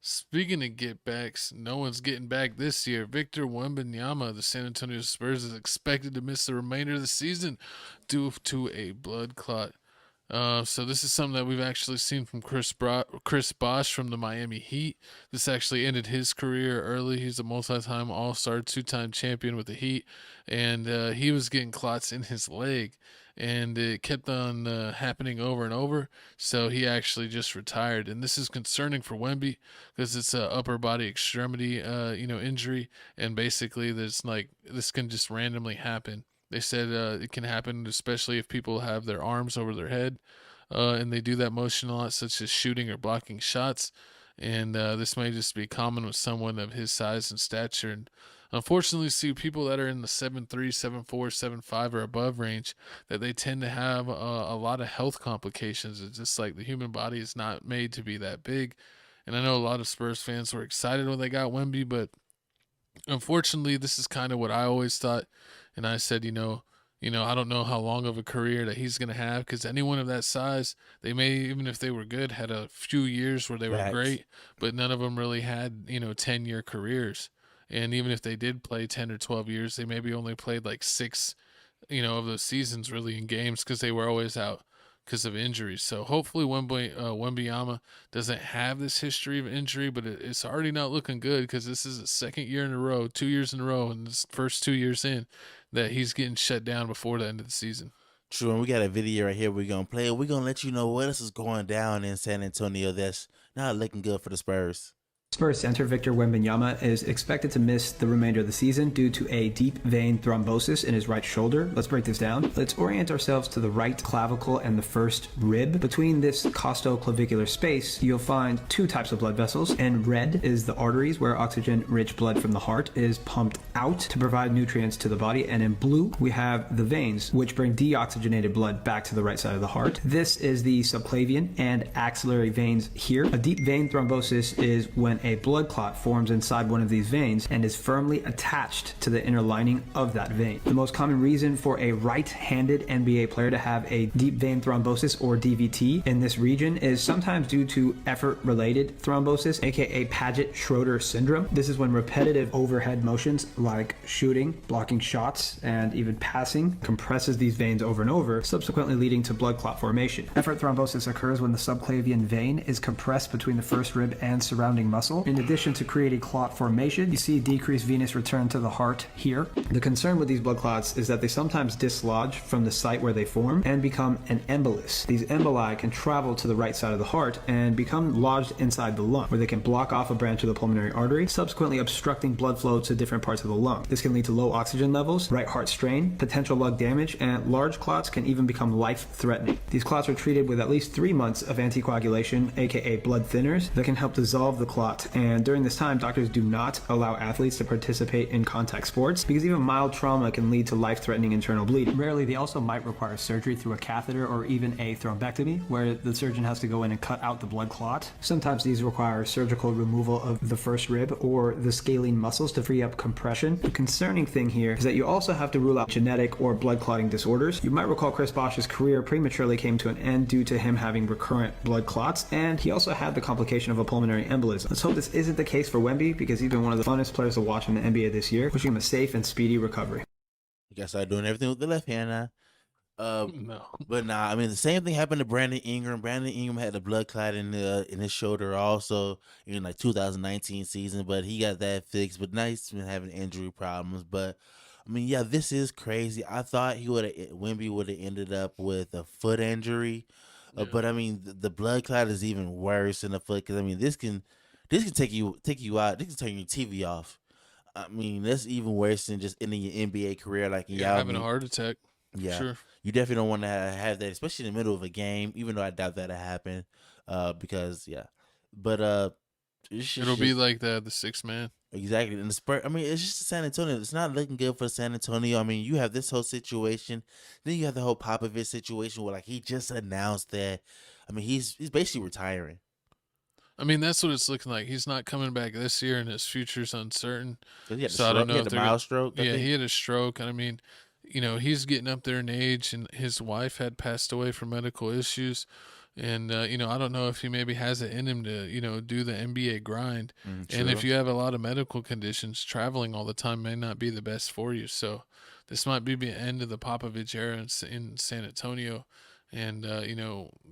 Speaking of get backs, no one's getting back this year. Victor Wembanyama, the San Antonio Spurs, is expected to miss the remainder of the season due to a blood clot. So this is something that we've actually seen from Chris Bosh from the Miami Heat. This actually ended his career early. He's a multi-time All-Star, two-time champion with the Heat, and he was getting clots in his leg, and it kept on happening over and over. So he actually just retired, and this is concerning for Wemby because it's a upper body extremity, injury, and basically this can just randomly happen. They said it can happen, especially if people have their arms over their head, and they do that motion a lot, such as shooting or blocking shots. And this may just be common with someone of his size and stature. And unfortunately, see people that are in the 7'3", 7'4", 7'5", or above range, that they tend to have a lot of health complications. It's just like the human body is not made to be that big. And I know a lot of Spurs fans were excited when they got Wemby, but unfortunately, this is kind of what I always thought, and I said, I don't know how long of a career that he's gonna have because anyone of that size, they may even if they were good, had a few years where they were Facts. great, but none of them really had 10-year careers. And even if they did play 10 or 12 years, they maybe only played like six, of those seasons really in games because they were always out because of injuries. So hopefully Wembanyama doesn't have this history of injury, but it's already not looking good because this is the second year in a row, 2 years in a row, and this first 2 years in that he's getting shut down before the end of the season. True, and we got a video right here we're gonna play. We're gonna let you know what else is going down in San Antonio that's not looking good for the Spurs. Spurs center Victor Wembanyama is expected to miss the remainder of the season due to a deep vein thrombosis in his right shoulder. Let's break this down. Let's orient ourselves to the right clavicle and the first rib. Between this costoclavicular space, you'll find two types of blood vessels. In red is the arteries where oxygen-rich blood from the heart is pumped out to provide nutrients to the body. And in blue, we have the veins, which bring deoxygenated blood back to the right side of the heart. This is the subclavian and axillary veins here. A deep vein thrombosis is when a blood clot forms inside one of these veins and is firmly attached to the inner lining of that vein. The most common reason for a right-handed NBA player to have a deep vein thrombosis or DVT in this region is sometimes due to effort-related thrombosis, aka Paget-Schroeder syndrome. This is when repetitive overhead motions like shooting, blocking shots, and even passing compresses these veins over and over, subsequently leading to blood clot formation. Effort thrombosis occurs when the subclavian vein is compressed between the first rib and surrounding muscle. In addition to creating clot formation, you see decreased venous return to the heart here. The concern with these blood clots is that they sometimes dislodge from the site where they form and become an embolus. These emboli can travel to the right side of the heart and become lodged inside the lung, where they can block off a branch of the pulmonary artery, subsequently obstructing blood flow to different parts of the lung. This can lead to low oxygen levels, right heart strain, potential lung damage, and large clots can even become life-threatening. These clots are treated with at least 3 months of anticoagulation, aka blood thinners, that can help dissolve the clot. And during this time, doctors do not allow athletes to participate in contact sports because even mild trauma can lead to life-threatening internal bleeding. Rarely, they also might require surgery through a catheter or even a thrombectomy, where the surgeon has to go in and cut out the blood clot. Sometimes these require surgical removal of the first rib or the scalene muscles to free up compression. The concerning thing here is that you also have to rule out genetic or blood clotting disorders. You might recall Chris Bosh's career prematurely came to an end due to him having recurrent blood clots, and he also had the complication of a pulmonary embolism. Let's hope this isn't the case for Wemby because he's been one of the funnest players to watch in the NBA this year. Wishing him a safe and speedy recovery. You gotta start doing everything with the left hand now. No. But nah, I mean the same thing happened to Brandon Ingram. Brandon Ingram had a blood clot in his shoulder also in like 2019 season, but he got that fixed. But now he's been having injury problems. But I mean, yeah, this is crazy. I thought Wemby would have ended up with a foot injury, Yeah. but I mean the blood clot is even worse in the foot because I mean this can take you out. This can turn your TV off. I mean that's even worse than just ending your NBA career like in Yeah, Yao having a Ming. heart attack. Yeah, Sure. you definitely don't want to have that, especially in the middle of a game. Even though I doubt that'll happen, because yeah, but it's It'll just be like the sixth man. exactly. And the Spurs, I mean, it's just San Antonio. It's not looking good for San Antonio. I mean, you have this whole situation, then you have the whole Popovich situation where like he just announced that. I mean, he's basically retiring. I mean, that's what it's looking like. He's not coming back this year, and his future's uncertain. Cause he had the So I don't stroke, he know had if the they're gonna. mild stroke, I Yeah, think. he had a stroke, and I mean, he's getting up there in age, and his wife had passed away from medical issues. And I don't know if he maybe has it in him to do the NBA grind. And if True. you have a lot of medical conditions, traveling all the time may not be the best for you. So this might be the end of the Popovich era in San Antonio. And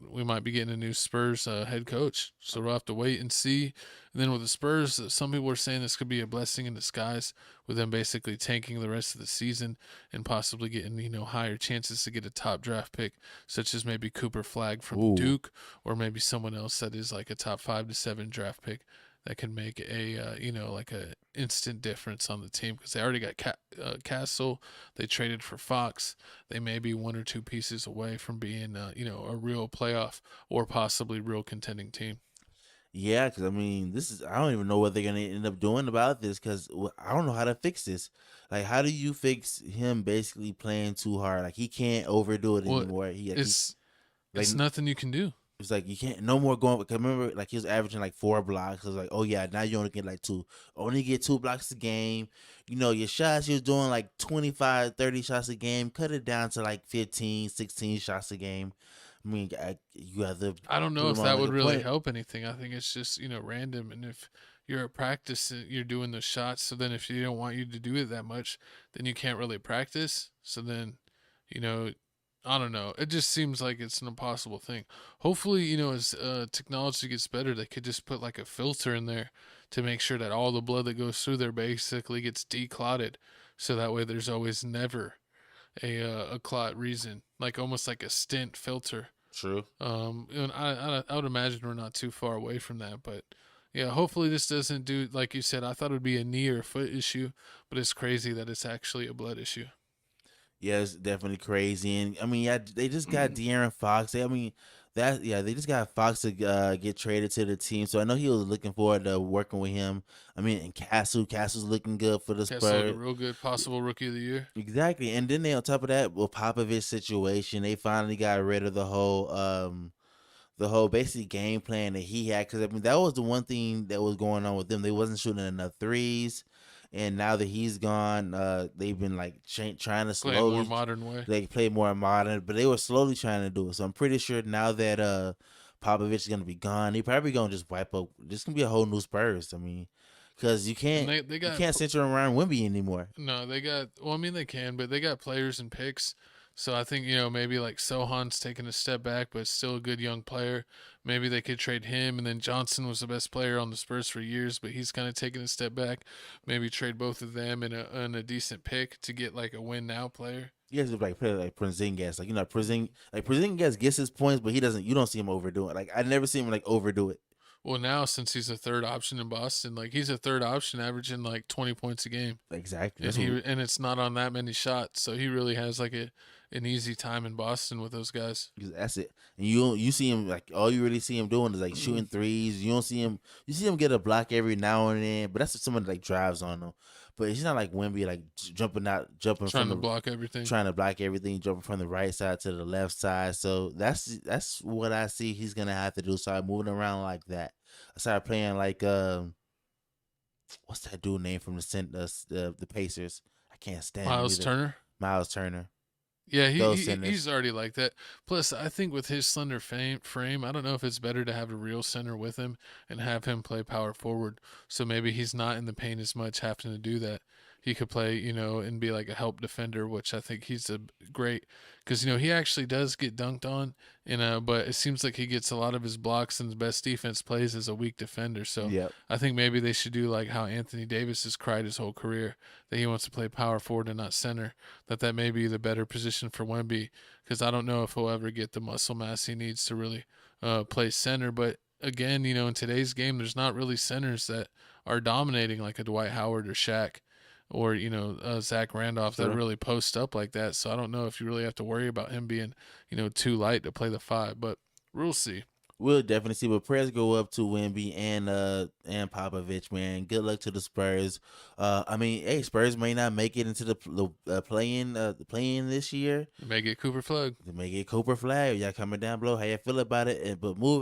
we might be getting a new Spurs head coach, so we'll have to wait and see. And then with the Spurs, some people are saying this could be a blessing in disguise, with them basically tanking the rest of the season and possibly getting higher chances to get a top draft pick, such as maybe Cooper Flag from Ooh. Duke, or maybe someone else that is like a top 5 to 7 draft pick that can make a like a instant difference on the team, because they already got Castle. They traded for Fox. They may be 1 or 2 pieces away from being a real playoff or possibly real contending team. Yeah, because I mean, I don't even know what they're gonna end up doing about this because I don't know how to fix this. Like, how do you fix him basically playing too hard? Like, he can't overdo it Well, anymore. He it's like it's nothing you can do. it's like you can't no more going. Cause remember, like he was averaging like 4 blocks. It was like, oh yeah, now you only get like two. Only get 2 blocks a game. Your shots you're doing like 25, 30 shots a game. Cut it down to like 15, 16 shots a game. I mean, you have to I don't put know if him on that like would a really point. help anything. I think it's just random. And if you're at practice, you're doing the shots. So then if you don't want you to do it that much, then you can't really practice. So then, you know, I don't know. It just seems like it's an impossible thing. Hopefully, as technology gets better, they could just put like a filter in there to make sure that all the blood that goes through there basically gets declotted. So that way there's always never a clot reason, like almost like a stent filter. True. And I would imagine we're not too far away from that, but yeah, hopefully this doesn't do like you said. I thought it would be a knee or a foot issue, but it's crazy that it's actually a blood issue. Yeah, it's definitely crazy. And I mean, yeah, they just got De'Aaron Fox. They just got Fox to get traded to the team. So I know he was looking forward to working with him. I mean, and Castle's looking good for the Castle look a Spurs. real good possible rookie of the year. Exactly. And then they on top of that, with Popovich situation, they finally got rid of the whole basically game plan that he had. Because I mean, that was the one thing that was going on with them. They wasn't shooting enough threes. And now that he's gone, they've been like trying to Play a more slowly modern way. they play more modern, but they were slowly trying to do it. So I'm pretty sure now that Popovich is gonna be gone, he probably gonna just wipe up. This gonna be a whole new Spurs. I mean, because you And can't they you got can't center around Wemby anymore. no, they got. Well, I mean they can, but they got players and picks. So I think maybe like Sohan's taking a step back, but still a good young player. Maybe they could trade him, and then Johnson was the best player on the Spurs for years, but he's kind of taking a step back. Maybe trade both of them in a decent pick to get like a win now player. You have to like play like Porzingis, Porzingis gets his points, but he doesn't. You don't see him overdo it. Like I never see him like overdo it. Well, now since he's a third option in Boston, like he's a third option, averaging like 20 points a game, Exactly. and it's not on that many shots, so he really has like an easy time in Boston with those guys. That's it. And you see him like all you really see him doing is like shooting threes. You don't see him. You see him get a block every now and then, but that's if someone like drives on him. But he's not like Wemby, like jumping Trying from to the block everything. trying to block everything, jumping from the right side to the left side. So that's what I see he's gonna have to do. Start moving around like that. I started playing like what's that dude name from the Pacers? I can't stand him Miles either. Turner. Miles Turner. Yeah, Those centers. he's already like that. Plus, I think with his slender frame, I don't know if it's better to have a real center with him and have him play power forward. So maybe he's not in the paint as much having to do that. He could play, and be like a help defender, which I think he's a great because he actually does get dunked on, but it seems like he gets a lot of his blocks and his best defense plays as a weak defender. So Yep. I think maybe they should do like how Anthony Davis has cried his whole career that he wants to play power forward and not center. That may be the better position for Wemby, because I don't know if he'll ever get the muscle mass he needs to really play center. But again, in today's game, there's not really centers that are dominating like a Dwight Howard or Shaq or Zach Randolph that Sure. really post up like that. So I don't know if you really have to worry about him being too light to play the five, but we'll see. We'll definitely see. But prayers go up to Wemby and Popovich, man. Good luck to the Spurs. I mean, hey, Spurs may not make it into the play-in this year. You may get Cooper Flag. They may get Cooper Flag. Y'all comment down below how you feel about it. But move.